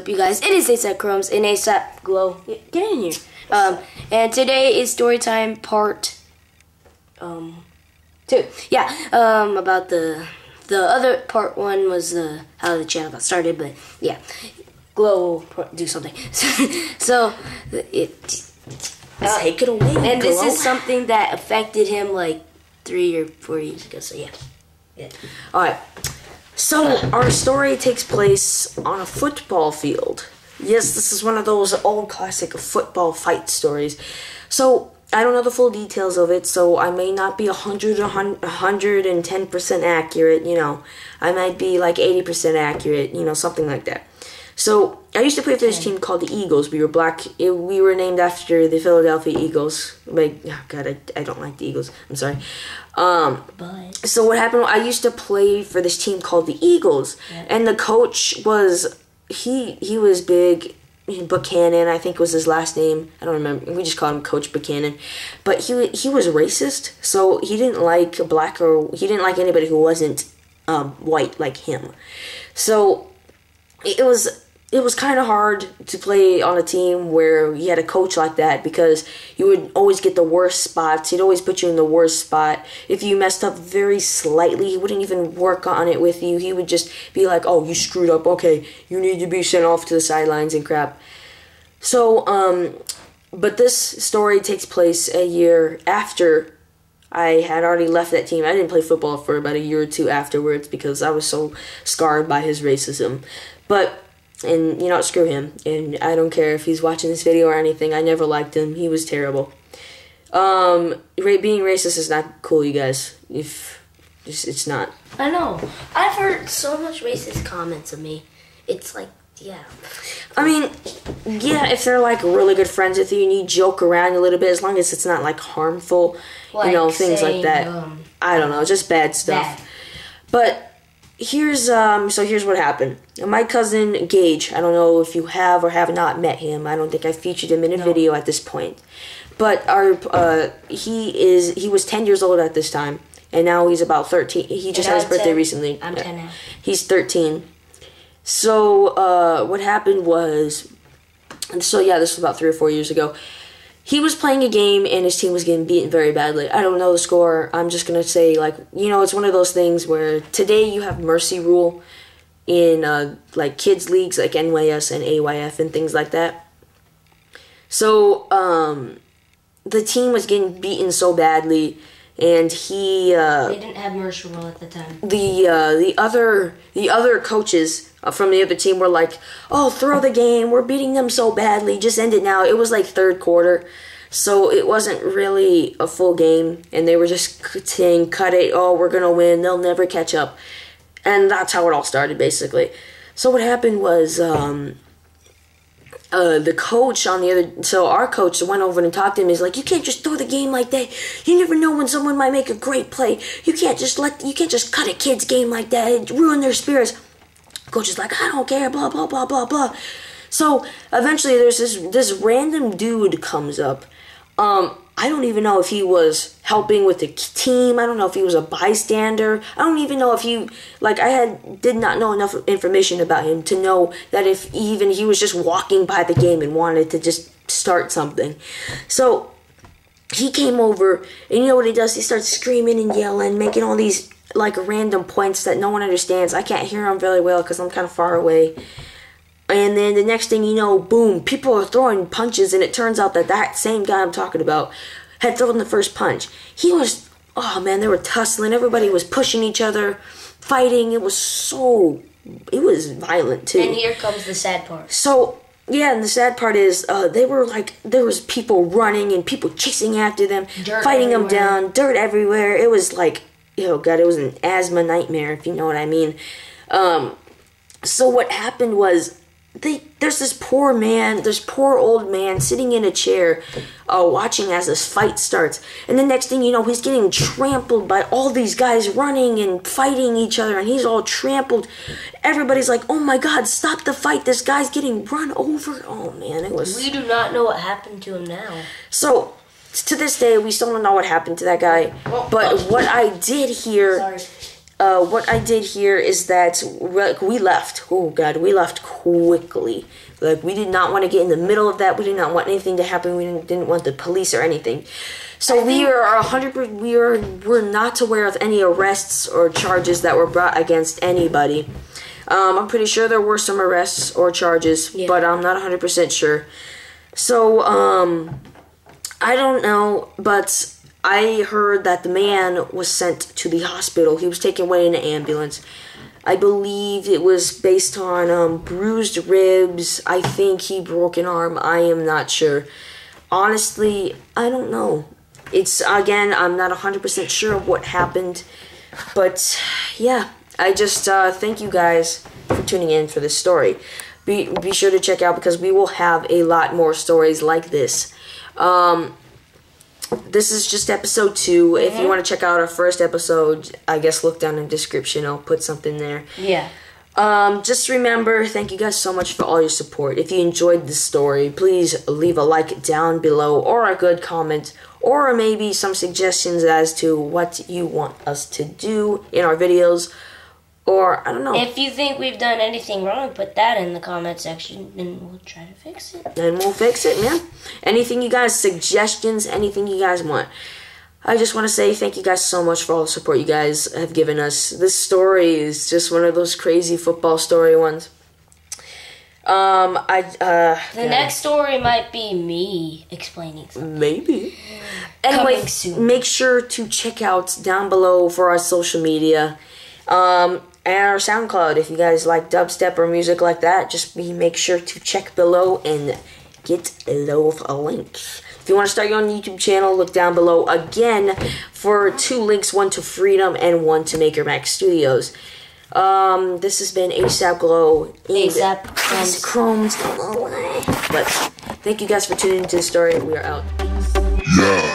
up, you guys? It is ASAP Chromes and ASAP Glow. Get in here. And today is story time part 2. Yeah. About the other part 1 was how the channel got started, but yeah, Glow will do something. So take it away. And this is something that affected him like 3 or 4 years ago. So yeah. All right. So, our story takes place on a football field. Yes, this is one of those old classic football fight stories. So, I don't know the full details of it, so I may not be 110% accurate, you know. I might be like 80% accurate, you know, something like that. So, I used to play for this team called the Eagles. We were named after the Philadelphia Eagles. Like, oh God, I don't like the Eagles. I'm sorry. So what happened, I used to play for this team called the Eagles. Yeah. And the coach was, he was big. Buchanan, I think was his last name. I don't remember. We just called him Coach Buchanan. But he was racist. So he didn't like he didn't like anybody who wasn't white like him. So it was kind of hard to play on a team where you had a coach like that, because you would always get the worst spots. He'd always put you in the worst spot. If you messed up very slightly, he wouldn't even work on it with you. He would just be like, oh, you screwed up. Okay, you need to be sent off to the sidelines and crap. So, but this story takes place a year after I had already left that team. I didn't play football for about a year or two afterwards because I was so scarred by his racism. And, you know, screw him. And I don't care if he's watching this video or anything. I never liked him. He was terrible. Being racist is not cool, you guys. It's not. I know. I've heard so much racist comments of me. It's like, yeah. I mean, yeah, if they're, like, really good friends with you and you joke around a little bit, as long as it's not, like, harmful, like, you know, things like that. I don't know, just bad stuff. Bad. But here's what happened. My cousin Gage, I don't know if you have or have not met him. I don't think I featured him in a video at this point. But he was 10 years old at this time, and now he's about 13. He just had his birthday recently. I'm 10 now. He's 13. So what happened was, this was about 3 or 4 years ago. He was playing a game and his team was getting beaten very badly. I don't know the score. I'm just going to say, like, you know, it's one of those things where today you have mercy rule in, like, kids leagues like NYS and AYF and things like that. So, the team was getting beaten so badly, and they didn't have mercy rule at the time. The other coaches from the other team were like, oh, throw the game, we're beating them so badly, just end it now. It was like third quarter, so it wasn't really a full game, and they were just saying, cut it, oh, we're gonna win, they'll never catch up. And that's how it all started, basically. So what happened was, the coach our coach went over and talked to him. He's like, you can't just throw the game like that. You never know when someone might make a great play. You can't just cut a kid's game like that. It ruin their spirits. Coach is like, I don't care, blah, blah, blah, blah, blah. So, eventually, there's this random dude comes up. I don't even know if he was helping with the team. I don't know if he was a bystander. I don't even know if he, like, did not know enough information about him to know that if even he was just walking by the game and wanted to just start something. So, he came over, and you know what he does? He starts screaming and yelling, making all these, like, random points that no one understands. I can't hear him very well because I'm kind of far away. And then the next thing you know, boom, people are throwing punches, and it turns out that same guy I'm talking about had thrown the first punch. He was, oh man, they were tussling. Everybody was pushing each other, fighting. It was violent too. And here comes the sad part. So, yeah, and the sad part is there was people running and people chasing after them, fighting them down, dirt everywhere. It was like, oh God, it was an asthma nightmare, if you know what I mean. So what happened was, there's this poor old man sitting in a chair watching as this fight starts. And the next thing you know, he's getting trampled by all these guys running and fighting each other, and he's all trampled. Everybody's like, oh my God, stop the fight. This guy's getting run over. Oh man, it was... We do not know what happened to him now. So, to this day, we still don't know what happened to that guy. But what I did hear... Sorry. what I did here is that we left. Oh God, we left quickly. Like, we did not want to get in the middle of that. We did not want anything to happen. We didn't want the police or anything. So we are 100%. We're not aware of any arrests or charges that were brought against anybody. I'm pretty sure there were some arrests or charges, but I'm not 100% sure. So I don't know, but I heard that the man was sent to the hospital. He was taken away in an ambulance. I believe it was based on bruised ribs. I think he broke an arm. I am not sure. Honestly, I don't know. It's, again, I'm not 100% sure of what happened. But, yeah, I just thank you guys for tuning in for this story. Be sure to check out, because we will have a lot more stories like this. This is just episode 2. If you want to check out our first episode, I guess look down in the description. I'll put something there. Yeah. Just remember, thank you guys so much for all your support. If you enjoyed this story, please leave a like down below, or a good comment, or maybe some suggestions as to what you want us to do in our videos. Or, I don't know. If you think we've done anything wrong, put that in the comment section, and we'll try to fix it. And we'll fix it, man. Anything you guys, suggestions, anything you guys want. I just want to say thank you guys so much for all the support you guys have given us. This story is just one of those crazy football story ones. The next story might be me explaining something. Maybe. Anyway, make sure to check out down below for our social media. And our SoundCloud, if you guys like dubstep or music like that, just make sure to check below and get below a link. If you want to start your own YouTube channel, look down below again for 2 links, one to Freedom and one to Maker Max Studios. This has been ASAP Glow. ASAP Chrome's. But thank you guys for tuning into the story. We are out. Yeah.